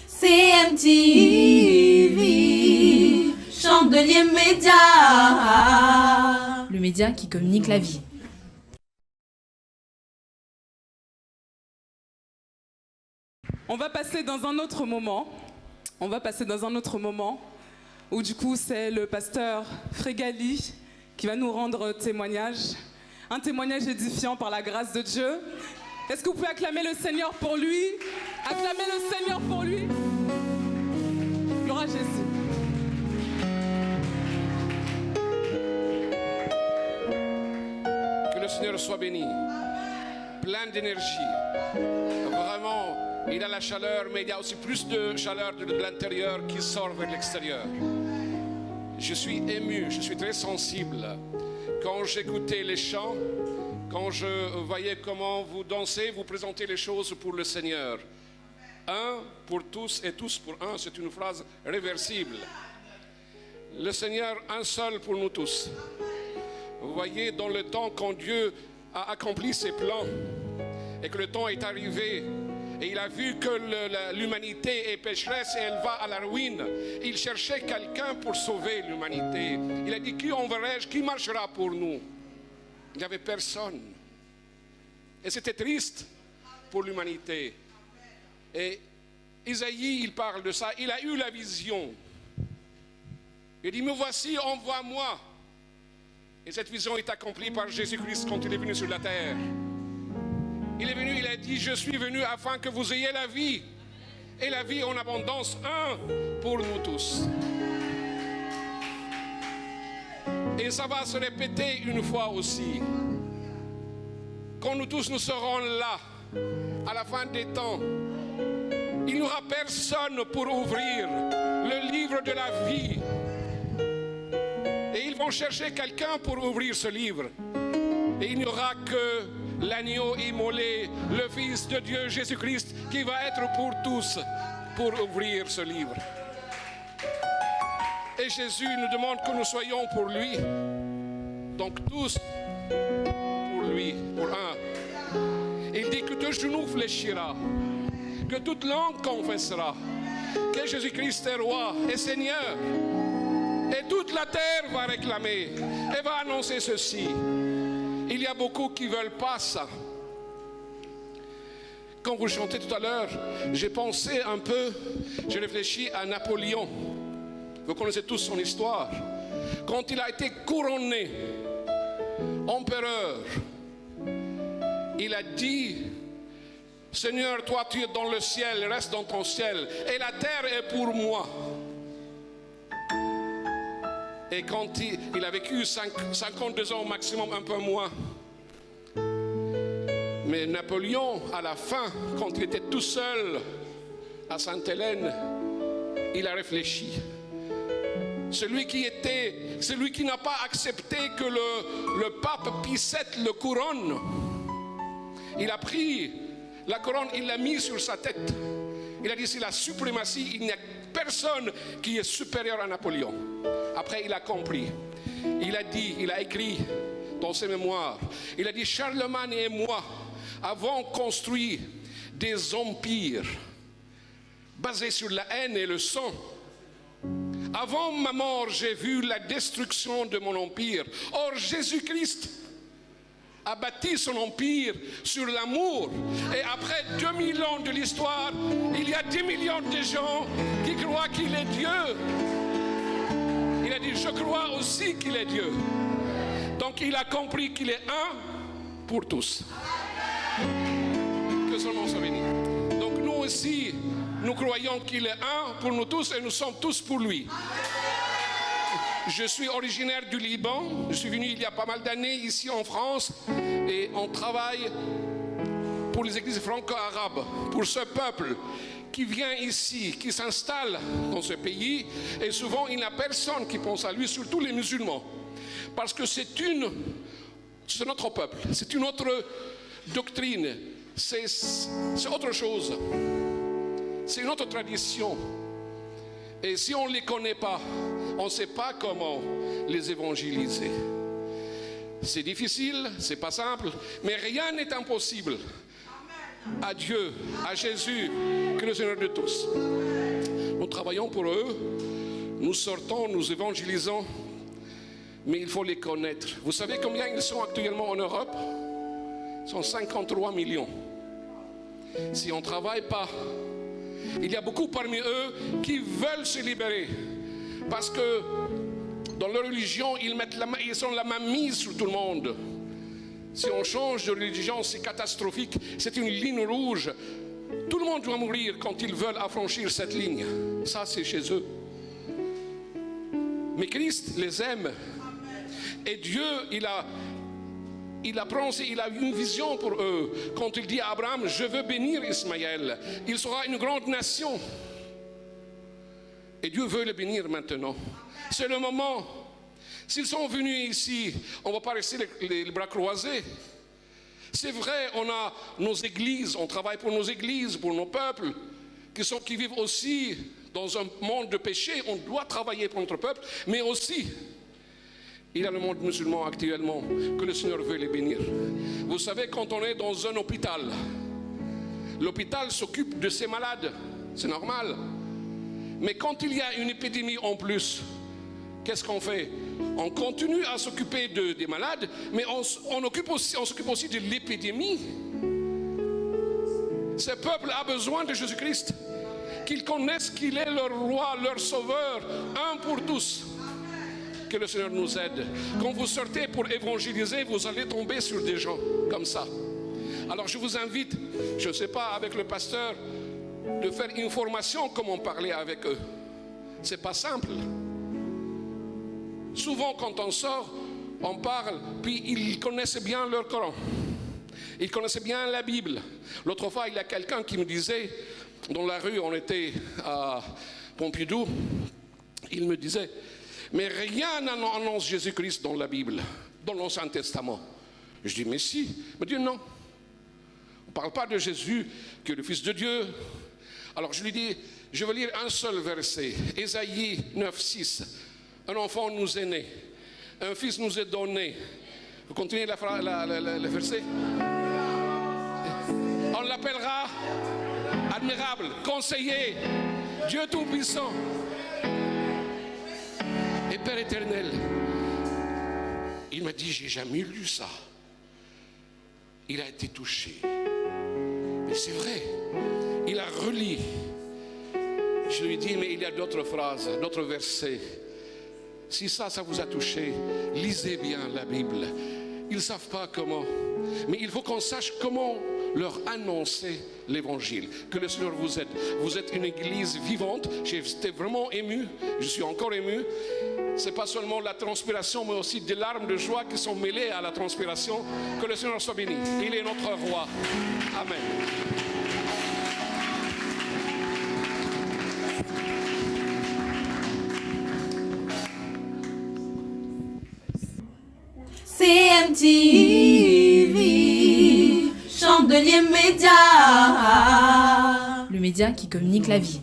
CMTV, Chandelier Média, le média qui communique la vie. On va passer dans un autre moment. Où du coup c'est le pasteur Frégali qui va nous rendre témoignage. Un témoignage édifiant par la grâce de Dieu. Est-ce que vous pouvez acclamer le Seigneur pour lui? Acclamer le Seigneur pour lui. Gloire à Jésus. Que le Seigneur soit béni. Plein d'énergie. Vraiment, il a la chaleur, mais il y a aussi plus de chaleur de l'intérieur qui sort vers l'extérieur. Je suis ému, je suis très sensible. Quand j'écoutais les chants, quand je voyais comment vous dansez, vous présentez les choses pour le Seigneur. Un pour tous et tous pour un, c'est une phrase réversible. Le Seigneur, un seul pour nous tous. Vous voyez, dans le temps quand Dieu a accompli ses plans et que le temps est arrivé et il a vu que l'humanité est pécheresse et elle va à la ruine, il cherchait quelqu'un pour sauver l'humanité. Il a dit, qui enverrai-je, qui marchera pour nous? Il n'y avait personne. Et c'était triste pour l'humanité. Et Isaïe, il parle de ça, il a eu la vision. Il dit, me voici, envoie-moi. Et cette vision est accomplie par Jésus-Christ quand il est venu sur la terre. Il est venu, il a dit, je suis venu afin que vous ayez la vie. Et la vie en abondance, un pour nous tous. Et ça va se répéter une fois aussi. Quand nous tous nous serons là, à la fin des temps, il n'y aura personne pour ouvrir le livre de la vie. Et ils vont chercher quelqu'un pour ouvrir ce livre. Et il n'y aura que l'agneau immolé, le Fils de Dieu, Jésus-Christ, qui va être pour tous, pour ouvrir ce livre. Et Jésus nous demande que nous soyons pour lui. Donc tous pour lui, pour un. Il dit que tout genou fléchira, que toute langue confessera que Jésus-Christ est roi et Seigneur. Et toute la terre va réclamer et va annoncer ceci. Il y a beaucoup qui ne veulent pas ça. Quand vous chantez tout à l'heure, j'ai pensé un peu, j'ai réfléchi à Napoléon. Vous connaissez tous son histoire. Quand il a été couronné empereur, il a dit, Seigneur, toi tu es dans le ciel, reste dans ton ciel, et la terre est pour moi. Et quand il a vécu 52 ans au maximum, un peu moins. Mais Napoléon, à la fin, quand il était tout seul à Sainte-Hélène, il a réfléchi. Celui qui n'a pas accepté que le pape Pie VII le couronne, il a pris la couronne, il l'a mis sur sa tête. Il a dit, c'est la suprématie, il n'y a personne qui est supérieur à Napoléon. Après, il a compris. Il a dit, il a écrit dans ses mémoires, il a dit, Charlemagne et moi avons construit des empires basés sur la haine et le sang. Avant ma mort, j'ai vu la destruction de mon empire. Or, Jésus-Christ a bâti son empire sur l'amour. Et après 2000 ans de l'histoire, il y a 10 millions de gens qui croient qu'il est Dieu. Il a dit, je crois aussi qu'il est Dieu. Donc il a compris qu'il est un pour tous. Que son nom soit béni. Donc nous aussi, nous croyons qu'il est un pour nous tous et nous sommes tous pour lui. Je suis originaire du Liban. Je suis venu il y a pas mal d'années ici en France et on travaille pour les églises franco-arabes, pour ce peuple qui vient ici, qui s'installe dans ce pays, et souvent il n'y a personne qui pense à lui, surtout les musulmans, parce que c'est notre peuple, c'est une autre doctrine, c'est autre chose, c'est une autre tradition, et si on ne les connaît pas, on ne sait pas comment les évangéliser. C'est difficile, c'est pas simple, mais rien n'est impossible à Dieu, à Jésus, que le Seigneur de tous. Nous travaillons pour eux, nous sortons, nous évangélisons, mais il faut les connaître. Vous savez combien ils sont actuellement en Europe? Ils sont 53 millions. Si on ne travaille pas, il y a beaucoup parmi eux qui veulent se libérer. Parce que dans leur religion, ils ont la main mise sur tout le monde. Si on change de religion, c'est catastrophique. C'est une ligne rouge. Tout le monde doit mourir quand ils veulent affranchir cette ligne. Ça, c'est chez eux. Mais Christ les aime. Et Dieu, il a une vision pour eux. Quand il dit à Abraham, je veux bénir Ismaël. Il sera une grande nation. Et Dieu veut le bénir maintenant. C'est le moment. S'ils sont venus ici, on ne va pas rester les bras croisés. C'est vrai, on a nos églises, on travaille pour nos églises, pour nos peuples, qui vivent aussi dans un monde de péché. On doit travailler pour notre peuple, mais aussi, il y a le monde musulman actuellement, que le Seigneur veut les bénir. Vous savez, quand on est dans un hôpital, l'hôpital s'occupe de ses malades, c'est normal. Mais quand il y a une épidémie en plus, qu'est-ce qu'on fait? On continue à s'occuper des malades, mais on s'occupe aussi de l'épidémie. Ce peuple a besoin de Jésus-Christ, qu'ils connaissent qu'il est leur roi, leur sauveur, un pour tous. Que le Seigneur nous aide. Quand vous sortez pour évangéliser, vous allez tomber sur des gens comme ça. Alors je vous invite, je ne sais pas, avec le pasteur, de faire une formation comment parler avec eux. C'est pas simple. Souvent quand on sort, on parle, puis ils connaissent bien leur Coran. Ils connaissent bien la Bible. L'autre fois, il y a quelqu'un qui me disait, dans la rue, on était à Pompidou, il me disait, mais rien n'annonce Jésus-Christ dans la Bible, dans l'Ancien Testament. Je dis, mais si. Il me dit, non. On ne parle pas de Jésus, qui est le Fils de Dieu. Alors je lui dis, je vais lire un seul verset, Ésaïe 9, 6. Un enfant nous est né, un fils nous est donné. Vous continuez le verset? On l'appellera admirable, conseiller, Dieu tout-puissant et Père éternel. Il m'a dit, j'ai jamais lu ça. Il a été touché. Mais c'est vrai, il a relu. Je lui ai dit, mais il y a d'autres phrases, d'autres versets. Si ça vous a touché, lisez bien la Bible. Ils ne savent pas comment. Mais il faut qu'on sache comment leur annoncer l'évangile. Que le Seigneur vous aide. Vous êtes une église vivante. J'étais vraiment ému. Je suis encore ému. Ce n'est pas seulement la transpiration, mais aussi des larmes de joie qui sont mêlées à la transpiration. Que le Seigneur soit béni. Il est notre roi. Amen. CMTV, Chandelier Média. Le média qui communique la vie.